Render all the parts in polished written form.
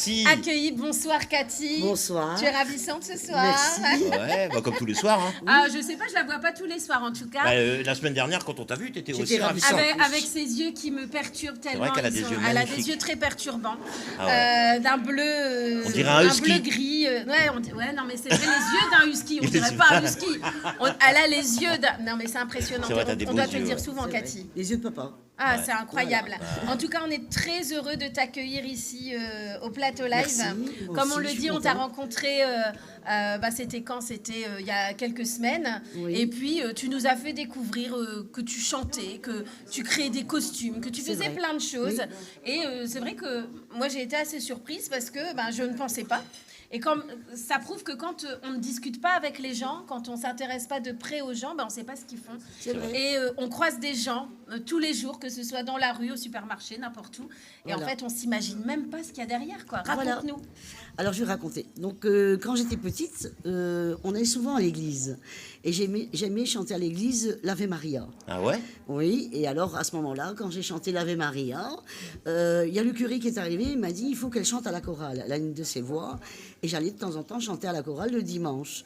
Cathy. accueillie. Bonsoir Cathy. Bonsoir. Tu es ravissante ce soir. Merci. Ouais, bah, comme tous les soirs. Hein. Ah, je sais pas, je la vois pas tous les soirs en tout cas. Bah, la semaine dernière, quand on t'a vu, t'étais aussi J'étais ravissante. Avec ses yeux qui me perturbent tellement. vrai qu'elle a ils des sont- yeux Elle a magnifiques. des yeux très perturbants. Ah ouais. D'un bleu. On dirait un husky. bleu gris. Ouais, non, mais c'est vrai, les yeux d'un husky. On Les dirait yeux. pas un husky. Elle a les yeux d'un. Non, mais c'est impressionnant. C'est vrai, t'as des On beaux doit te yeux, le dire ouais. souvent, C'est vrai. Cathy. Les yeux de papa. Ah, Ouais. c'est incroyable. En tout cas, on est très heureux de t'accueillir ici au Plateau Live. Merci, moi Comme on aussi, le je suis dit, on t'a contente. rencontré, c'était quand? C'était il y a quelques semaines. Oui. Et puis, tu nous as fait découvrir que tu chantais, que tu créais des costumes, que tu C'est faisais vrai. plein de choses. Oui. Et c'est vrai que moi, j'ai été assez surprise parce que je ne pensais pas. Et comme ça prouve que quand on ne discute pas avec les gens, quand on s'intéresse pas de près aux gens, on ne sait pas ce qu'ils font. C'est vrai. Et on croise des gens tous les jours, que ce soit dans la rue, au supermarché, n'importe où. Et Voilà. en fait, on s'imagine même pas ce qu'il y a derrière, quoi. Voilà. Raconte-nous. Alors, je vais raconter. Donc, quand j'étais petite, on allait souvent à l'église. Et j'aimais chanter à l'église l'Ave Maria. Ah ouais? Oui, et alors, à ce moment-là, quand j'ai chanté l'Ave Maria, il y a le curé qui est arrivé, il m'a dit, il faut qu'elle chante à la chorale, la ligne de ses voix. Et j'allais de temps en temps chanter à la chorale le dimanche.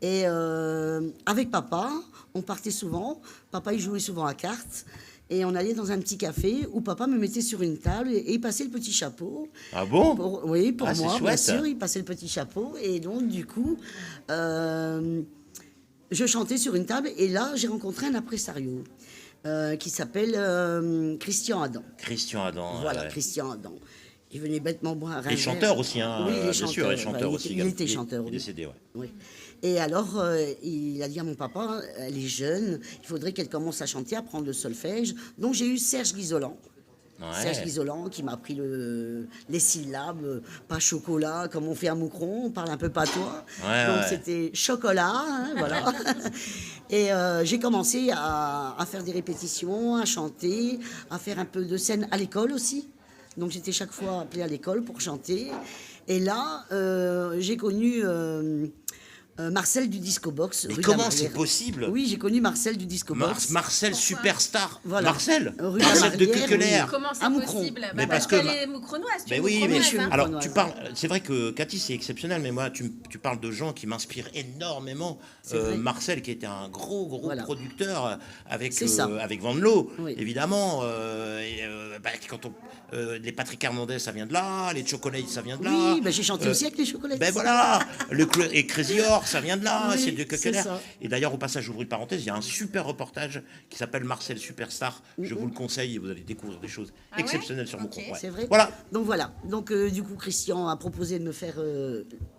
Et avec papa, on partait souvent. Papa, il jouait souvent à cartes. Et on allait dans un petit café où papa me mettait sur une table et il passait le petit chapeau. Ah bon? Oui, pour Ah, c'est moi, bien chouette. sûr, il passait le petit chapeau. Et donc, du coup, je chantais sur une table. Et là, j'ai rencontré un impresario qui s'appelle Christian Adam. Christian Adam. Voilà, ouais. Christian Adam. Il venait bêtement boire un Et verre. chanteur aussi, hein, Oui, il est bien sûr, chanteur. et chanteur Ouais, aussi. il également. était chanteur, Il est oui. décédé, ouais. Oui. Et alors, il a dit à mon papa, elle est jeune, il faudrait qu'elle commence à chanter, à prendre le solfège. Donc j'ai eu Serge Guizolan. Ouais. Serge Guizolan qui m'a appris les syllabes, pas chocolat, comme on fait à Moucron, on parle un peu patois. Ouais, Donc ouais. c'était chocolat, hein, voilà. Et j'ai commencé à faire des répétitions, à chanter, à faire un peu de scène à l'école aussi. Donc j'étais chaque fois appelée à l'école pour chanter. Et là, j'ai connu Marcel du Disco Box. Mais rue comment Lamarrière. c'est possible? Oui, j'ai connu Marcel du Disco Box. Marcel Superstar. Voilà. Marcel? Rue Marcel de Lamarrière, Quequelère. oui. Comment c'est À Moucron. possible? Mais parce qu'elle que est moucronoise. tu es Mais oui, mais moucronoise, hein. alors Moucronoise. tu parles. C'est vrai que Cathy c'est exceptionnel, mais moi tu parles de gens qui m'inspirent énormément. C'est vrai. Marcel qui était un gros Voilà. producteur avec C'est ça. avec Vandelot, Oui. évidemment. Quand les Patrick Hernandez ça vient de là, les Chocolate ça vient de là. Oui, ben j'ai chanté aussi avec les chocolates. Ben voilà, et Crazy Horse, ça vient de là, Oui, c'est de Quequelère. c'est ça. Et d'ailleurs, au passage, j'ouvre une parenthèse, il y a un super reportage qui s'appelle Marcel Superstar. Je vous le conseille et vous allez découvrir des choses Ah ouais exceptionnelles sur mon Ok. compte. Ouais. C'est vrai. Voilà. Donc voilà. Donc du coup, Christian a proposé de me faire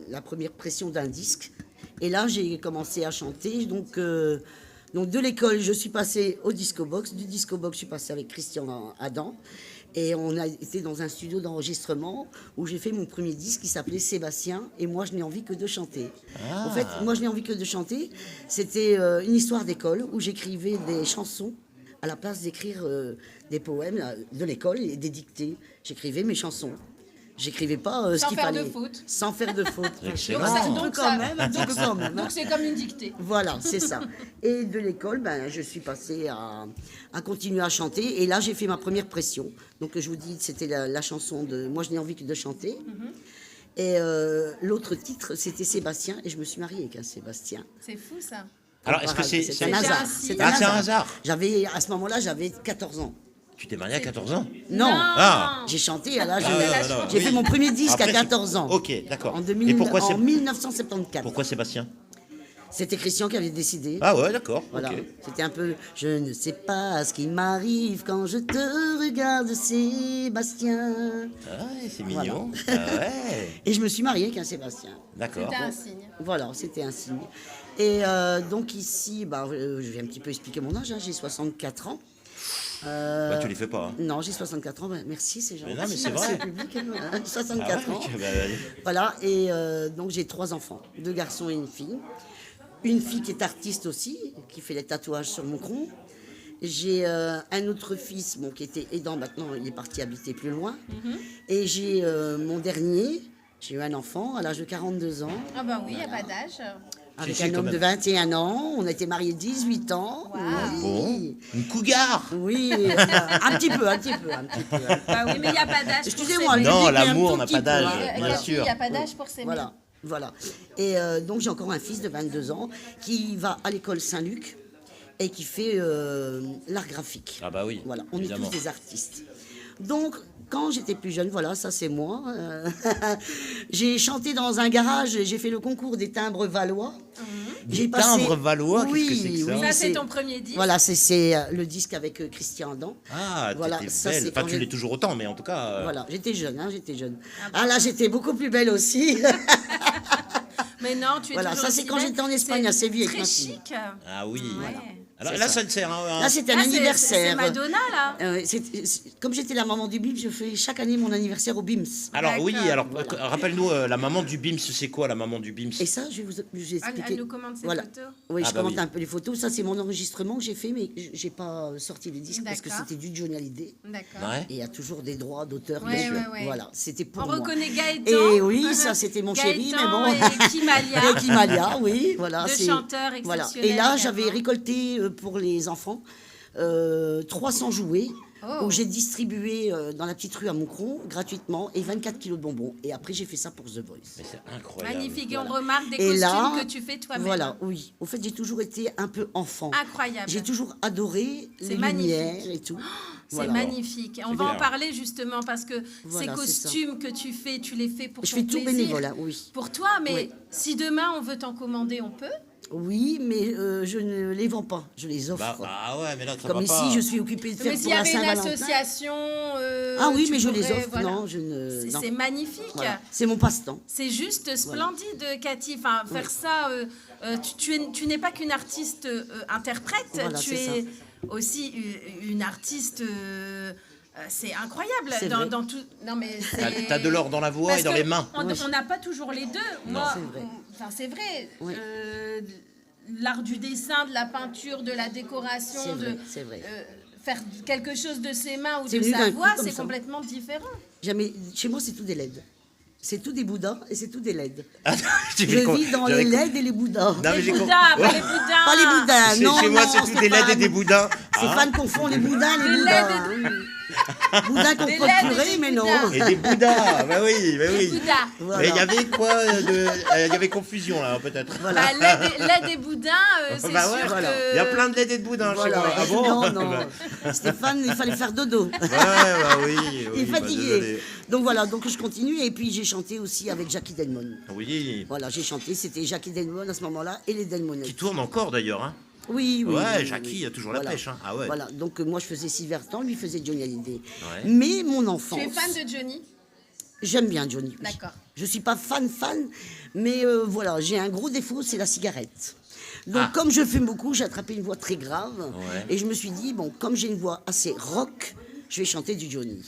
la première pression d'un disque. Et là, j'ai commencé à chanter. Donc de l'école, je suis passée au Disco Box. Du Disco Box, je suis passée avec Christian Adam. Et on a été dans un studio d'enregistrement où j'ai fait mon premier disque qui s'appelait Sébastien. Et moi, je n'ai envie que de chanter. En fait, moi, je n'ai envie que de chanter. C'était une histoire d'école où j'écrivais des chansons à la place d'écrire des poèmes de l'école et des dictées. J'écrivais mes chansons. J'écrivais pas ce Sans qu'il faire de fallait. fautes. Sans faire de fautes. Excellent. Donc ça- Un donc peu ça- quand même, un petit peu quand même. Donc c'est comme une dictée. Voilà, c'est ça. Et de l'école, je suis passée à continuer à chanter. Et là, j'ai fait ma première pression. Donc, je vous dis, c'était la chanson de Moi, je n'ai envie que de chanter. Et l'autre titre, c'était Sébastien. Et je me suis mariée avec un Sébastien. C'est fou ça. Alors, est-ce que c'est un un hasard. signe. c'est un hasard. À ce moment-là, j'avais 14 ans. Tu t'es marié à 14 ans? Non, Ah. j'ai chanté à l'âge. non, J'ai fait mon premier disque Après, à 14 ans. Ok, d'accord. En, Et pourquoi en 1974. pourquoi Sébastien? C'était Christian qui avait décidé. Ah ouais, d'accord. Voilà. ok. C'était un peu. Je ne sais pas ce qui m'arrive quand je te regarde, Sébastien. Ah ouais, c'est mignon. Ah ouais, Et je me suis mariée avec un Sébastien. d'accord. C'était un signe. Voilà, c'était un signe. Et donc ici, je vais un petit peu expliquer mon âge. J'ai 64 ans. Bah, tu les fais pas. Hein. Non, j'ai 64 ans. Merci, c'est gentil. non, mais c'est Merci vrai. au public, hein, 64 Ah ouais, ans. ok, bah, Voilà, et donc j'ai 3 enfants, 2 garçons et une fille. Une fille qui est artiste aussi, qui fait les tatouages sur mon front. J'ai un autre fils qui était aidant, maintenant il est parti habiter plus loin. Et j'ai mon dernier, j'ai eu un enfant à l'âge de 42 ans. Ah bah oui, il n'y a pas d'âge. Avec Si, un quand homme même. de 21 ans. On a été mariés 18 ans. Wow. Oui. Bon, une cougar. Oui, un petit peu. Bah oui, mais il n'y a pas d'âge. pour Excusez-moi, s'aimer. je Non, dis qu'il y a un l'amour tout n'a petit pas peu, d'âge, hein. bien Cathy, il sûr. n'y a pas d'âge pour s'aimer. Voilà. Et donc j'ai encore un fils de 22 ans qui va à l'école Saint-Luc et qui fait l'art graphique. Ah bah oui, Voilà, on évidemment. est tous des artistes. Donc, quand j'étais plus jeune, voilà, ça c'est moi. J'ai chanté dans un garage, j'ai fait le concours des timbres valois. J'ai timbres valois, oui, qu'est-ce que c'est que ça oui, Ça, c'est ton premier disque. Voilà, c'est le disque avec Christian Adam. Ah, Voilà, t'étais ça, belle. c'est Enfin, quand tu j'ai- l'es toujours autant, mais en tout cas... Voilà, j'étais jeune. Ah là, j'étais beaucoup plus belle aussi. Mais non, tu es Voilà, toujours ça, c'est aussi quand belle. j'étais en Espagne, à Séville, avec Très ma fille. chic. Ah oui. Ouais. Alors, C'est là, ça. ça te sert. Là, c'était un Là, c'est anniversaire. Madonna, là. Comme j'étais la maman du BIMS, je fais chaque année mon anniversaire au BIMS. Alors oui, D'accord. alors rappelle-nous, la maman du BIMS, c'est quoi la maman du BIMS? Et ça, je vais vous expliquer. Elle nous commande ses Voilà. photos. Oui, Ah je bah commente oui. un peu les photos. Ça, c'est mon enregistrement que j'ai fait, mais j'ai pas sorti les disques parce que D'accord. c'était du Johnny Hallyday. D'accord. Ouais. Et il y a toujours des droits d'auteur, Ouais, bien sûr. ouais, ouais. Voilà, c'était pour On moi. reconnaît Gaëtan. Et oui, ça, c'était mon chéri, mais Gaëtan bon. et Kimalia. Et Kimalia, oui, voilà. Deux c'est- chanteurs voilà. exceptionnels Et là, j'avais également. récolté pour les enfants 300 jouets Oh. où j'ai distribué dans la petite rue à Moucron gratuitement et 24 kilos de bonbons. Et après, j'ai fait ça pour The Voice. Mais c'est incroyable. Magnifique. Et on Voilà. remarque des Et costumes là, que tu fais toi-même. Voilà, oui. Au fait, j'ai toujours été un peu enfant. Incroyable. J'ai toujours adoré C'est les magnifique. lumières et tout. C'est Voilà. magnifique. On va en clair. parler justement parce que Voilà, ces c'est ça. costumes que tu fais, tu les fais pour Je ton fais tout plaisir. bénévolat, oui. Pour toi, mais Oui. si demain on veut t'en commander, on peut. Oui, mais je ne les vends pas, je les offre. Bah, ah ouais, mais là, ça Comme va ici, pas. je suis occupée de faire Mais s'il pour y la avait une Saint-Valentin. association. Ah oui, tu mais je les pourrais, offre. voilà. Non, je ne. C'est non. c'est magnifique. Voilà. C'est mon passe-temps. C'est juste splendide, Cathy. Enfin, faire ça, tu n'es pas qu'une artiste interprète, Voilà, tu c'est es aussi une artiste. C'est incroyable. C'est vrai. Dans tout. Non, mais T'as de l'or dans la voix Parce et dans que les mains. On Oui. n'a pas toujours les deux. Moi, c'est vrai. Enfin, c'est vrai. Oui. L'art du dessin, de la peinture, de la décoration, C'est vrai, de c'est vrai. faire quelque chose de ses mains ou C'est de venu sa d'un coup voix, comme c'est ça. complètement différent. Jamais. Chez moi, c'est tout des LED. C'est tout des Bouddhas et c'est tout des LED. Tu Je fais quoi? vis dans J'avais les com- LED et les Bouddhas. Non, mais Les j'ai Bouddhas, compris. pas les Bouddhas. Pas les Bouddhas, non. Chez moi, non, c'est tout des LED et Stéphane. des boudins. Stéphane confond les Bouddhas et les Les Bouddhas. LED hein. Boudins qu'on Des peut LED et curer, des mais non. Bouddhas. Et des Bouddhas, bah oui, bah oui. Bouddhas. Voilà. Mais il y avait quoi il y avait confusion là, peut-être. Voilà. Bah, l'aide des boudins, c'est Bah ouais, sûr voilà. que... Il y a plein de LED et de boudins chez Voilà. moi. Ah bon Non, non. Stéphane, il fallait faire dodo. Ouais, bah oui. Il est oui, bah, fatigué. désolé. Donc voilà, donc je continue. Et puis j'ai chanté aussi avec Jackie Delmon. Oui. Voilà, j'ai chanté, c'était Jackie Delmon à ce moment-là et les Delmonettes. Qui tourne encore d'ailleurs, hein. Oui, oui. Ouais, oui, Jackie, oui. il a toujours la pêche, hein. Ah ouais. Voilà, donc moi je faisais Sivertan, lui faisait Johnny Hallyday. Ouais. Mais mon enfance. Tu es fan de Johnny? J'aime bien Johnny. Oui. D'accord. Je suis pas fan, mais voilà, j'ai un gros défaut, c'est la cigarette. Donc, Ah. comme je fume beaucoup, j'ai attrapé une voix très grave. Ouais. Et je me suis dit, bon, comme j'ai une voix assez rock, je vais chanter du Johnny.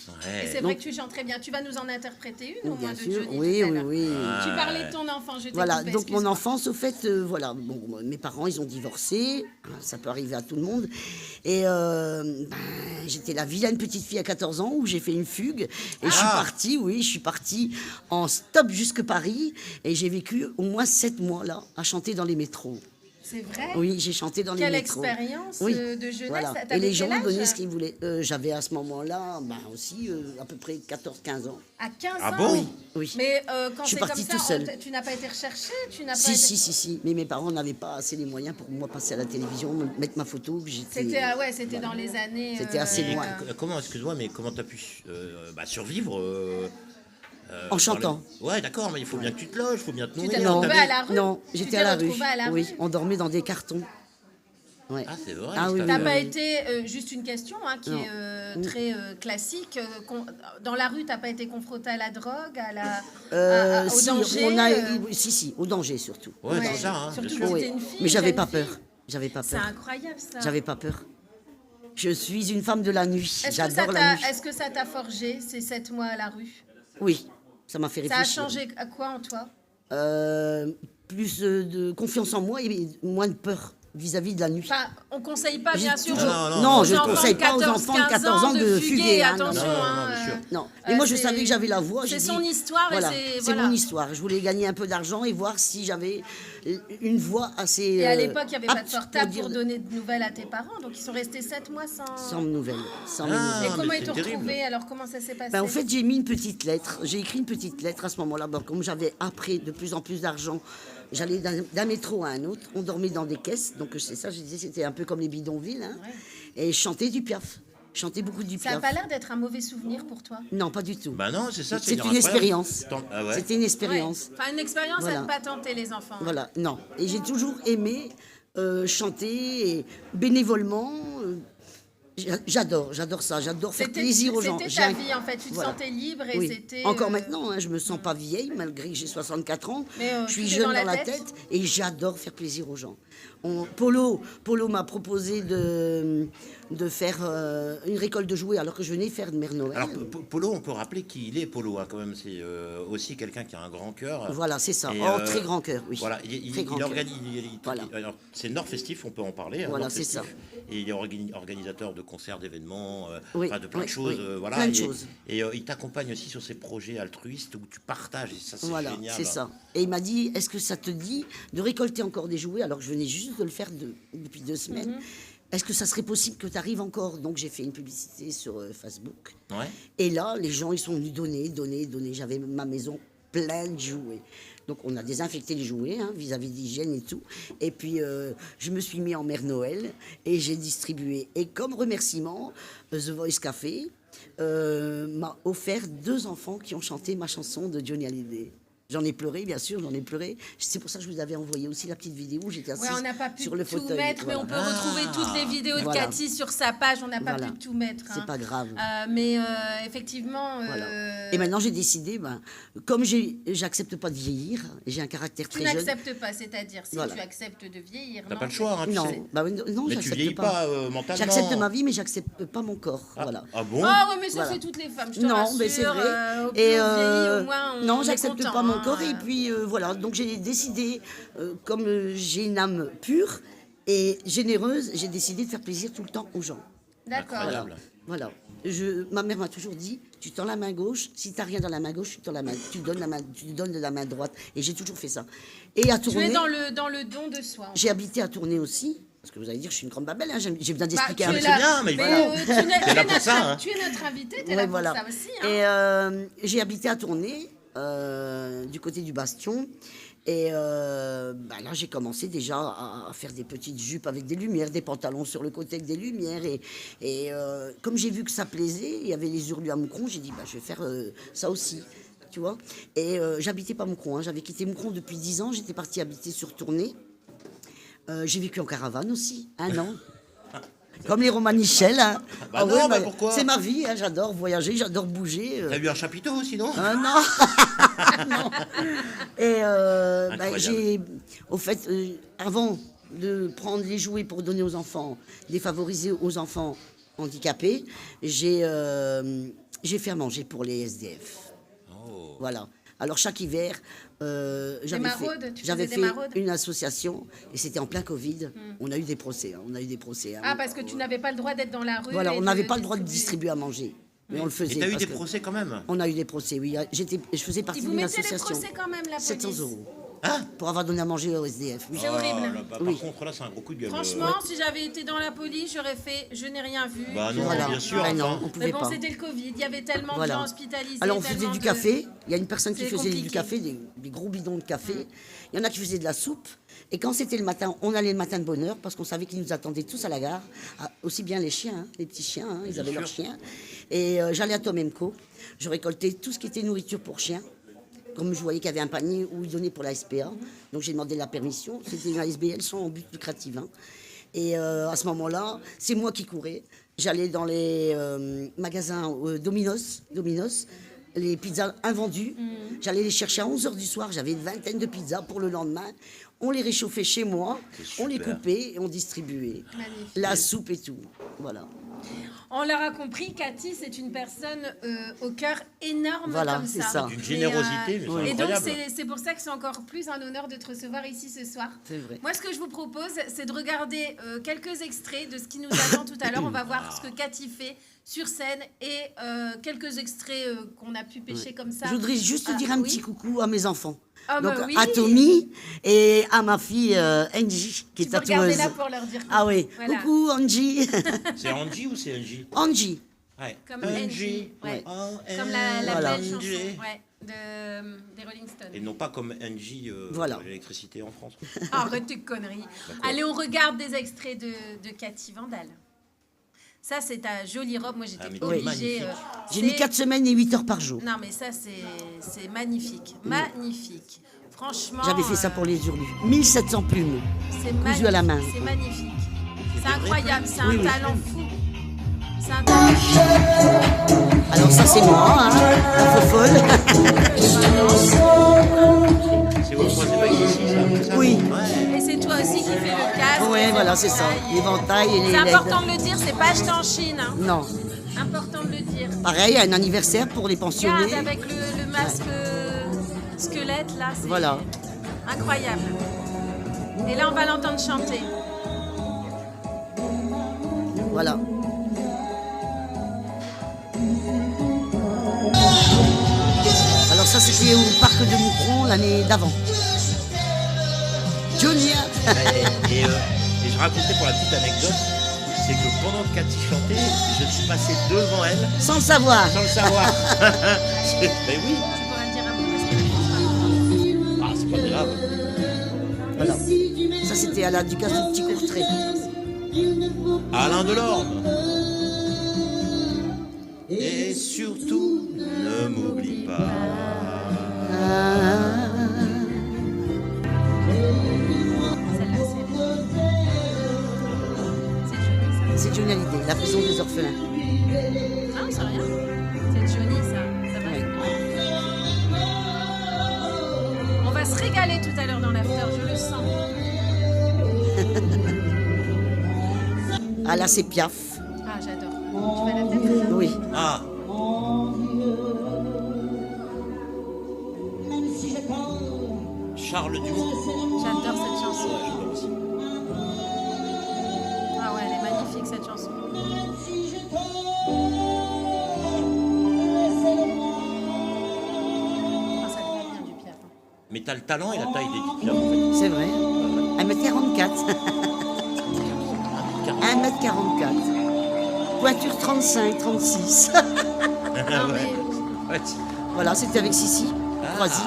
Et c'est Ouais. vrai que tu chantes très bien. Tu vas nous en interpréter une au moins Bien de sûr, Johnny oui, tout à oui, l'heure. oui. Tu parlais de ton enfant, je t'ai Voilà, coupé, donc mon excuse-moi. enfance, au fait, voilà, bon, mes parents, ils ont divorcé, ça peut arriver à tout le monde. Et j'étais la vilaine petite fille à 14 ans où j'ai fait une fugue. Et je suis partie, oui, je suis partie en stop jusque Paris. Et j'ai vécu au moins 7 mois là, à chanter dans les métros. C'est vrai? Oui, j'ai chanté dans les Quelle métros. expérience Oui, de jeunesse. voilà. T'avais Et les quel gens âge donnaient ce qu'ils voulaient. J'avais à ce moment-là aussi à peu près 14-15 ans. À 15 Ah ans? bon? Oui. Mais quand Je suis c'est comme partie ça, tout seul. tu n'as pas été recherché? Tu n'as pas Si, été- si. Mais mes parents n'avaient pas assez les moyens pour moi passer à la télévision, mettre ma photo. Que j'étais... C'était dans les années... C'était assez loin. Comment, excuse-moi, mais comment t'as pu survivre En chantant. Ouais, d'accord, mais il faut bien que tu te loges, il faut bien te t'es nourrir. Non, retrouvée à la rue? non, Tu j'étais t'es à la rue. retrouvée à la Oui, rue? on dormait dans des cartons. Ouais. Ah, c'est vrai. Ah oui, c'est T'as oui, pas oui. été, juste une question qui Non. est très classique, dans la rue, t'as pas été confronté à la drogue, au Si, danger on a, si, au danger surtout. Ouais, Ouais. c'est ça, hein, Surtout bien que sûr. Oui. t'étais une fille, Mais j'avais jeune pas fille. peur. J'avais pas C'est peur. incroyable ça. J'avais pas peur. Je suis une femme de la nuit. Est-ce que, J'adore la nuit. est-ce que ça t'a forgé ces 7 mois à la rue? Oui, ça m'a fait Ça a réfléchir. changé à quoi en toi? Plus de confiance en moi et moins de peur vis-à-vis de la nuit. Enfin, on conseille pas J'ai bien sûr toujours- Non, non, aux je ne enfants conseille de pas aux 14, enfants de 14 ans de fuguer. hein, non, attention, non, hein, bien sûr. Non. Mais moi, je c'est- savais que j'avais la voix. C'est j'ai son dit, histoire voilà, et c'est mon histoire. Je voulais gagner un peu d'argent et voir si j'avais une voix assez. Et à l'époque, il n'y avait pas de apte portable dire pour donner de nouvelles à tes parents. Donc, ils sont restés 7 mois sans nouvelles. Sans mes Ah, nouvelles. Et comment mais ils t'ont c'est terrible. retrouvé? Alors, comment ça s'est passé? Ben, en fait, j'ai mis une petite lettre. J'ai écrit une petite lettre à ce moment-là. Bon, comme j'avais après de plus en plus d'argent, j'allais d'un métro à un autre. On dormait dans des caisses. Donc, c'est ça, je disais, c'était un peu comme les bidonvilles. Hein. Ouais. Et je chantais du Piaf. Je chantais beaucoup du Ça n'a Piaf. pas l'air d'être un mauvais souvenir pour toi. Non, pas du tout. Bah non, c'est ça. C'est une incroyable. expérience. Ah ouais. C'était une expérience. Ouais. Enfin, une expérience Voilà. à ne pas tenter, les enfants. Voilà, non. Et j'ai toujours aimé chanter et bénévolement. J'adore ça. J'adore faire plaisir aux gens. C'était J'ai ta un- vie, en fait. Tu te Voilà. sentais libre et Oui. c'était... Encore maintenant, hein, je me sens pas vieille, malgré que j'ai 64 ans. Mais, je suis tout est jeune dans dans la la tête. tête et j'adore faire plaisir aux gens. Polo m'a proposé de faire une récolte de jouets alors que je venais faire de Mère Noël. Alors, Polo, on peut rappeler qui il est, Polo, hein, quand même. C'est aussi quelqu'un qui a un grand cœur. Voilà, c'est ça. Et, Très grand cœur, oui. Voilà, Très grand cœur. organise. Voilà. Alors, c'est Nord Festif, on peut en parler. hein, Voilà, Nord c'est Festif. ça. Et il est organisateur de concerts, d'événements, Oui, enfin, de plein oui, de choses. oui. Voilà. Plein de Et- choses. Et il t'accompagne aussi sur ces projets altruistes où tu partages. Et ça, c'est Voilà, génial. c'est ça. Et il m'a dit, est-ce que ça te dit de récolter encore des jouets alors que je venais juste de le faire depuis 2 semaines. Mhm. Est-ce que ça serait possible que tu arrives encore? Donc j'ai fait une publicité sur Facebook. Ouais. Et là, les gens, ils sont venus donner. J'avais ma maison pleine de jouets. Donc on a désinfecté les jouets hein, vis-à-vis d'hygiène et tout. Et puis je me suis mis en Mère Noël et j'ai distribué. Et comme remerciement, The Voice Café m'a offert 2 enfants qui ont chanté ma chanson de Johnny Hallyday. J'en ai pleuré, bien sûr, j'en ai pleuré. C'est pour ça que je vous avais envoyé aussi la petite vidéo où j'étais assise Ouais, on n'a pas pu sur le tout fauteuil. mettre, mais Voilà. on peut retrouver toutes les vidéos de Voilà. Cathy sur sa page. On n'a pas Voilà. pu tout mettre. C'est hein. pas grave. Mais effectivement... Voilà. Et maintenant, j'ai décidé, comme j'accepte pas de vieillir, j'ai un caractère Tu très jeune. n'acceptes pas, c'est-à-dire si Voilà. tu acceptes de vieillir. T'as non, pas le choix, hein, tu sais. Non, non, Mais tu j'accepte vieillis pas mentalement. J'accepte ma vie, mais j'accepte pas mon corps. Ah, Voilà. ah bon Ah ouais, mais ça Voilà. c'est toutes les femmes, je te Non, rassure. mais c'est vrai. Au plus on vieillit, au moins on non, est j'accepte content, pas mon hein. corps. Et puis voilà, donc j'ai décidé, comme j'ai une âme pure et généreuse, j'ai décidé de faire plaisir tout le temps aux gens. D'accord. Incroyable. Voilà. Ma mère m'a toujours dit, tu tends la main gauche, si tu n'as rien dans la main gauche, tu donnes de la main droite. Et j'ai toujours fait ça. Et à Tu tourner, es dans le don de soi. j'ai habité à Tournai aussi. Parce que vous allez dire, je suis une grande babelle, hein, j'ai besoin Bah, d'expliquer tu un es peu. là. bien, mais voilà. T'es là pour ça, hein. Tu es notre invité, tu es Ouais, là pour voilà. ça aussi. Hein. Et j'ai habité à Tournai, du côté du Bastion. Et là, j'ai commencé déjà à faire des petites jupes avec des lumières, des pantalons sur le côté avec des lumières. Et comme j'ai vu que ça plaisait, il y avait les hurlus à Moucron, j'ai dit, je vais faire ça aussi. Tu vois. Et j'habitais pas Moucron, hein, j'avais quitté Moucron depuis 10 ans, j'étais partie habiter sur Tournai. J'ai vécu en caravane aussi, 1 an. Comme les Romanichels. Hein. Bah non, bah pourquoi c'est ma vie, hein, j'adore voyager, j'adore bouger. T'as eu un chapiteau sinon Non. Non. Et Incroyable. au fait, avant de prendre les jouets pour donner aux enfants, les favoriser aux enfants handicapés, j'ai fait à manger pour les SDF. Oh. Voilà. Alors chaque hiver, j'avais maraudes, tu fait faisais des maraudes une association et c'était en plein Covid. On a eu des procès. Hein. Ah, parce que tu n'avais pas le droit d'être dans la rue. Voilà, et on n'avait pas le droit de distribuer. distribuer à manger. Mais on le faisait. Et t'as eu parce des que procès quand même. On a eu des procès, oui. Je faisais partie Ils vous d'une mettaient des association. procès quand même, la police. 700 euros. Hein Pour avoir donné à manger au SDF. Oui. C'est horrible. Oh là, bah, Oui. Par contre, là, c'est un gros coup de gueule. Franchement, si j'avais été dans la police, j'aurais fait je n'ai rien vu. Bah non, Voilà. bien sûr. Ah non, enfin. on Mais pouvait bon, pas. c'était le Covid, il y avait tellement de Voilà. gens hospitalisés. Alors on faisait tellement du de- café. Il y a une personne qui C'est faisait du compliqué. café, des gros bidons de café. Il y en a qui faisaient de la soupe. Et quand c'était le matin, on allait le matin de bonne heure parce qu'on savait qu'ils nous attendaient tous à la gare. Aussi bien les chiens, hein, les petits chiens, hein, ils avaient leurs chiens. Et j'allais à Tom Co. Je récoltais tout ce qui était nourriture pour chiens. Comme je voyais qu'il y avait un panier où ils donnaient pour la SPA. Donc j'ai demandé la permission. C'était une ASBL sans but lucratif. Hein. Et à ce moment-là, c'est moi qui courais. J'allais dans les magasins Domino's, les pizzas invendues. J'allais les chercher à 11h du soir. J'avais une vingtaine de pizzas pour le lendemain. On les réchauffait chez moi, on les super. coupait et on distribuait. Magnifique. La soupe et tout. Voilà. On l'aura compris, Cathy, c'est une personne au cœur énorme Voilà, comme c'est ça. ça. D'une générosité, mais c'est Et donc, incroyable. c'est pour ça que c'est encore plus un honneur de te recevoir ici ce soir. C'est vrai. Moi, ce que je vous propose, c'est de regarder quelques extraits de ce qui nous attend tout à l'heure. On va voir ce que Cathy fait sur scène et quelques extraits qu'on a pu pêcher comme ça. Je voudrais juste dire un petit coucou à mes enfants. Ah, Donc, bah oui. à Tommy et à ma fille Angie, qui est Tu peux regarder tatoueuse. là pour leur dire. Ah oui, Voilà. coucou Angie. C'est Angie ou c'est Angie? Angie. Ouais. Comme Angie, ouais. Oh, Comme la Voilà. belle chanson Angie. ouais, des Rolling Stones. Et non pas comme Angie, Voilà. l'électricité en France. Arrête tes conneries. Allez, on regarde des extraits de Cathy Vandal. Ça, c'est ta jolie robe. Moi, j'étais Ah, mais obligée. magnifique. J'ai mis 4 semaines et 8 heures par jour. Non, mais ça, c'est magnifique. Magnifique. Franchement. J'avais fait ça pour les hurlus. 1700 plumes. C'est cousues à la main. C'est magnifique. C'est des vraies incroyable. C'est Oui, un oui. talent fou. C'est un talent fou. Alors ça c'est moi, hein, la folle. C'est votre troisième acte ici, ça? Oui. Ouais. Et c'est toi aussi qui fais le casque. Oui, et voilà, le c'est ça. portail. L'éventail et les C'est LED. important de le dire, c'est pas acheté en Chine. Hein. Non. Important de le dire. Pareil, un anniversaire pour les Regarde pensionnés. avec le masque squelette là, c'est Voilà. incroyable. Et là, on va l'entendre chanter. Voilà. Alors ça c'était au parc de Moucron l'année d'avant. Johnny. Et je racontais pour la petite anecdote, c'est que pendant que Cathy chantait, je suis passé devant elle Sans le savoir. sans le savoir. Mais oui, Tu pourras le dire un peu parce que c'est pas grave. Voilà. Ça c'était à la Ducasse du Petit Courtrai. Alain Delorme. Et surtout, ne m'oublie pas. celle-là, c'est joli ça. C'est Johnny Hallyday, la prison des orphelins. Non, c'est rien. C'est joli ça. Ça va. Ouais. On va se régaler tout à l'heure dans l'after, je le sens. Ah là c'est Piaf. Ah, j'adore. Tu vas la faire, c'est ça? Oui. Ah, Charles Dumont. J'adore cette chanson. Ouais, j'adore aussi. Ah ouais, elle est magnifique cette chanson. Ah, ça te va bien du Piaf. Hein. Mais t'as le talent et la taille d'Edith Piaf, en fait. C'est vrai. 1m44. 1m44. Pointure 35, 36. Non, Ouais. mais Ouais. Voilà, c'était avec Sissi. Croisy.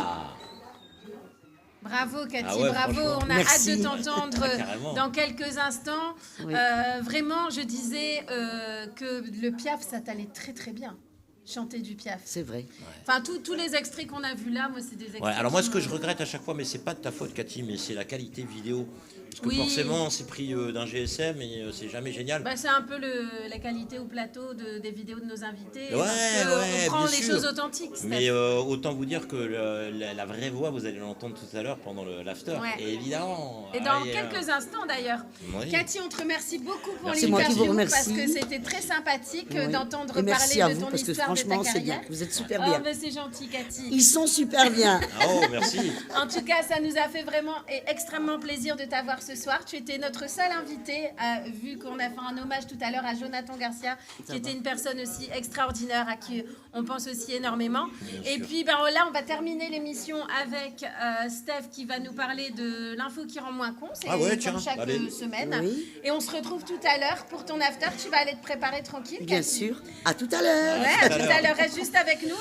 bravo Cathy, Ah ouais, bravo. franchement. On a Merci. hâte de t'entendre Ah, carrément. dans quelques instants. Oui. Vraiment, je disais que le Piaf, ça t'allait très très bien. Chanter du Piaf. C'est vrai. Enfin, tous les extraits qu'on a vus là, moi, c'est des extraits. Ouais, alors moi, ce que qui je me- regrette à chaque fois, mais c'est pas de ta faute, Cathy, mais c'est la qualité vidéo. Parce que Oui. forcément, c'est pris d'un GSM et c'est jamais génial. Bah, c'est un peu la qualité au plateau des vidéos de nos invités. Ouais, parce que ouais, on prend bien les sûr. choses authentiques. Steph. Mais autant vous dire que la vraie voix, vous allez l'entendre tout à l'heure pendant l'after. Ouais. Et évidemment. Et dans allez, quelques instants d'ailleurs. Oui. Cathy, on te remercie beaucoup pour Merci. C'est moi qui vous l'interview parce remercie. que c'était très sympathique Oui. d'entendre Et merci parler à de vous ton parce que histoire, de ta franchement c'est bien. carrière. Vous êtes super Oh, bien. bah, c'est gentil, Cathy. Ils sont super bien. Oh, merci. En tout cas, ça nous a fait vraiment et extrêmement plaisir de t'avoir ce soir. Tu étais notre seul invité, vu qu'on a fait un hommage tout à l'heure à Jonathan Garcia, qui était une personne aussi extraordinaire, à qui on pense aussi énormément. Et puis ben, là, on va terminer l'émission avec Steph qui va nous parler de l'info qui rend moins con. C'est Ah ouais, comme tiens, chaque allez. semaine. Oui. Et on se retrouve tout à l'heure pour ton after. Tu vas aller te préparer tranquille, Bien Cathy. sûr. À tout à l'heure. Ouais, à tout à l'heure. Reste juste avec nous.